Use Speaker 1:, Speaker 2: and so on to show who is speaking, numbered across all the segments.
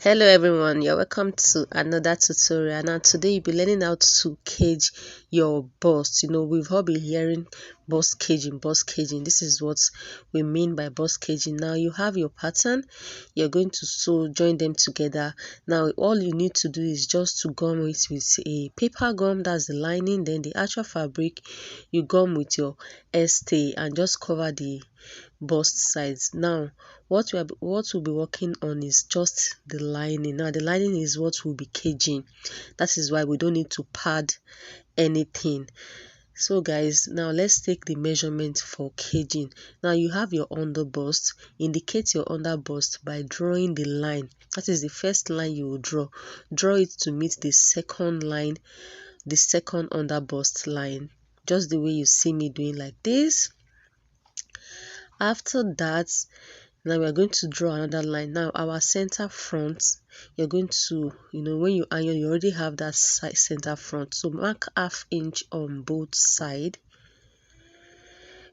Speaker 1: Hello everyone, you're welcome to another tutorial. Now today you'll be learning how to cage your bust. We've all been hearing bust caging. This is what we mean by bust caging. Now you have your pattern, you're going to join them together. Now all you need to do is just to gum it with a paper gum, that's the lining. Then the actual fabric you gum with your stay and just cover the bust sides. Now what we'll be working on is just the lining. Now the lining is what we'll be caging. That is why we don't need to pad anything. So guys, now let's take the measurement for caging. Now you have your under bust. Indicate your under bust by drawing the line. That is the first line you will draw it to meet the second line, the second under bust line, just the way you see me doing, like this. After that, now we are going to draw another line. Now our center front, you're going to, when you iron, you already have that side center front, so mark ½ inch on both sides.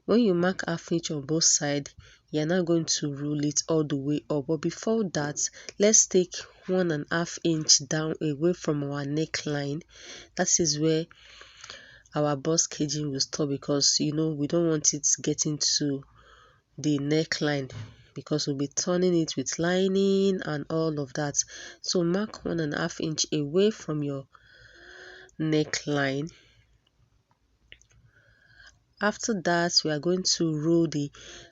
Speaker 1: When you mark ½ inch on both sides, you're now going to rule it all the way up. But before that, let's take 1½ inch down away from our neckline. That is where our bust caging will stop, because we don't want it getting to the neckline, because we'll be turning it with lining and all of that. So mark 1½ inch away from your neckline. After that, we are going to roll the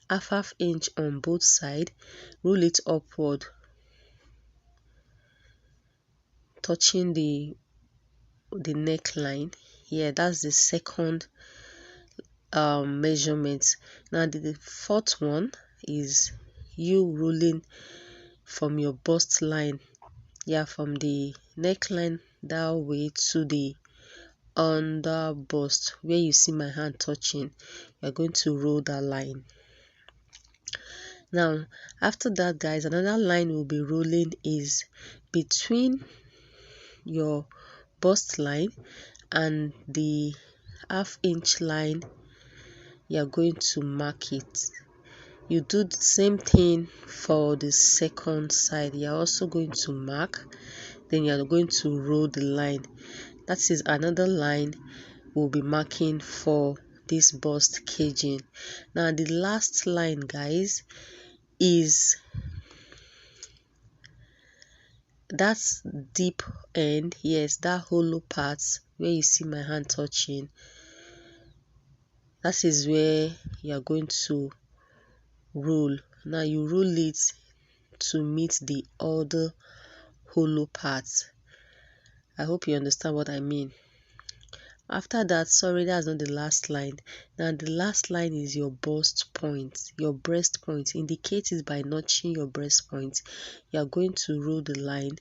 Speaker 1: ½ inch on both sides, roll it upward, touching the neckline. Yeah, that's the second measurement. Now the fourth one is you rolling from your bust line, from the neckline that way to the under bust, where you see my hand touching. You're going to roll that line. Now after that, guys, another line we'll be rolling is between your bust line and the ½ inch line. You're going to mark it. You do the same thing for the second side. You're also going to mark, then you're going to roll the line. That is another line we'll be marking for this bust caging. Now the last line, guys, is that's deep end. Yes, that hollow part where you see my hand touching. That is where you're going to roll. Now you roll it to meet the other hollow part. I hope you understand what I mean. After that, sorry, that's not the last line. Now the last line is your bust point, your breast point. Indicate it by notching your breast point. You are going to roll the line,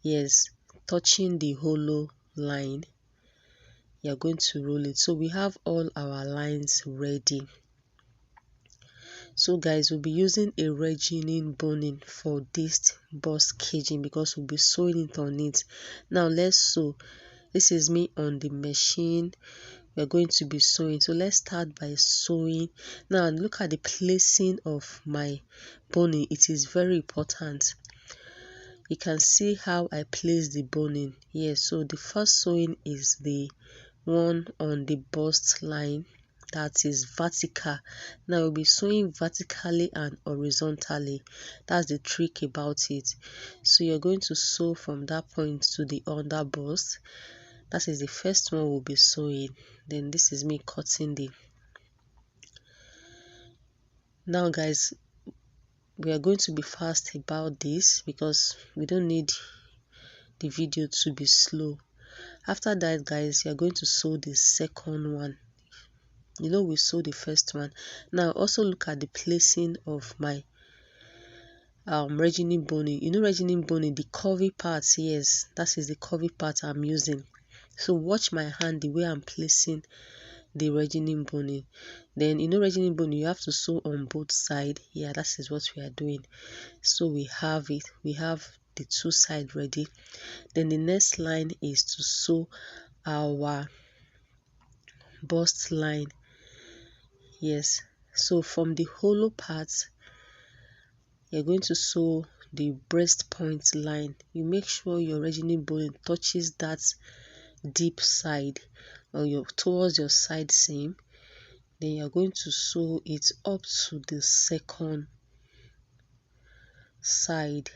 Speaker 1: yes, touching the hollow line. You are going to roll it. So we have all our lines ready. So guys, we'll be using a region boning for this bust caging, because we'll be sewing it on it. Now let's sew. This is me on the machine. We're going to be sewing. So let's start by sewing. Now look at the placing of my boning. It is very important. You can see how I place the boning. Yes, so the first sewing is the one on the bust line, that is vertical. Now we'll be sewing vertically and horizontally. That's the trick about it. So you're going to sew from that point to the under bust. That is the first one we'll be sewing. Then this is me cutting the. Now guys, we are going to be fast about this, because we don't need the video to be slow. After that, guys, you are going to sew the second one. We sew the first one. Now also look at the placing of my region boning. Region boning, the curvy parts. Yes, that is the curvy part I'm using. So watch my hand, the way I'm placing the region boning. Then region boning, you have to sew on both sides. Yeah, that is what we are doing. So we have it. We have the two sides ready. Then the next line is to sew our bust line. Yes, so from the hollow part, you're going to sew the breast point line. You make sure your regional boning touches that deep side or towards your side seam. Then you're going to sew it up to the second side.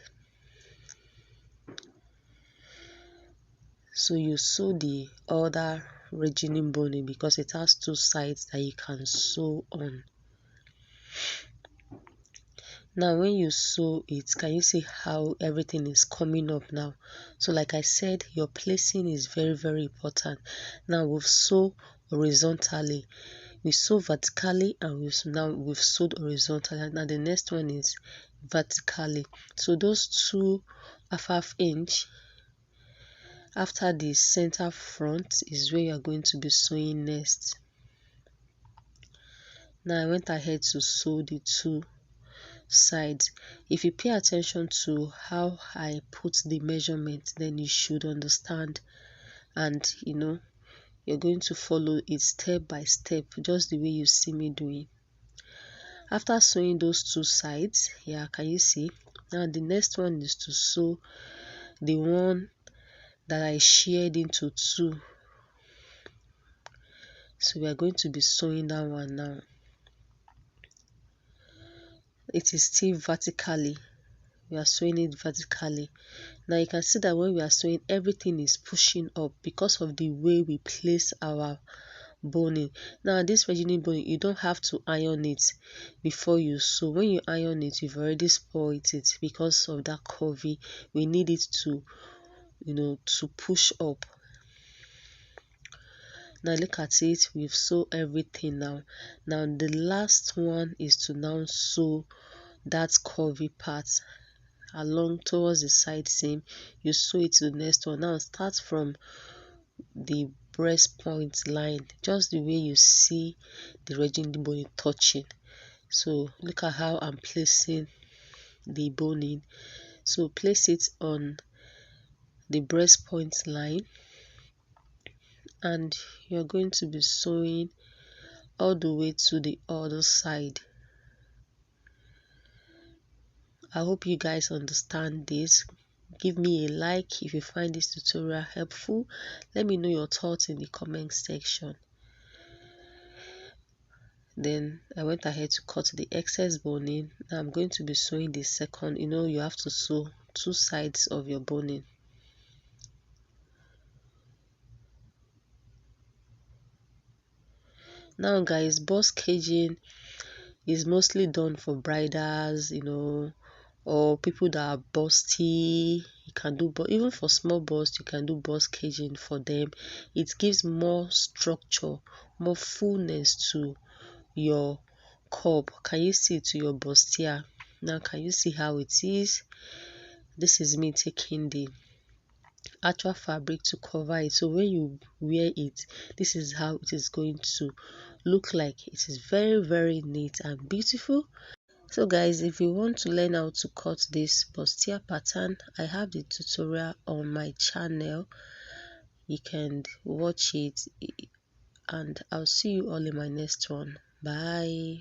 Speaker 1: So you sew the other regional boning because it has two sides that you can sew on. Now when you sew it, can you see how everything is coming up now? So like I said, your placing is very important. Now we've sewn horizontally, we sew vertically, and we've sewed horizontally. Now the next one is vertically. So those two half inch after the center front is where you are going to be sewing next. Now I went ahead to sew the two sides. If you pay attention to how I put the measurement, then you should understand, and you're going to follow it step by step, just the way you see me doing. After sewing those two sides, yeah, can you see? Now the next one is to sew the one that I sheared into two. So we are going to be sewing that one now. It is still vertically. We are sewing it vertically. Now you can see that when we are sewing, everything is pushing up because of the way we place our boning. Now this regional boning, you don't have to iron it before you sew. When you iron it, you've already spoiled it because of that curvy. We need it to to push up. Now look at it, we've sewn everything now. Now the last one is to now sew that curvy part along towards the side seam. You sew it to the next one. Now start from the breast point line, just the way you see the regional boning touching. So look at how I'm placing the boning. So place it on the breast point line, and you're going to be sewing all the way to the other side. I hope you guys understand this. Give me a like if you find this tutorial helpful. Let me know your thoughts in the comment section. Then I went ahead to cut the excess boning. Now I'm going to be sewing the second. You have to sew two sides of your boning. Now guys, bust caging is mostly done for bridals, or people that are busty. You can do, but even for small bust, you can do bust caging for them. It gives more structure, more fullness to your cup. Can you see, to your bustier? Now can you see how it is? This is me taking the actual fabric to cover it. So when you wear it, this is how it is going to look like. It is very neat and beautiful. So guys, if you want to learn how to cut this bustier pattern, I have the tutorial on my channel. You can watch it, and I'll see you all in my next one. Bye.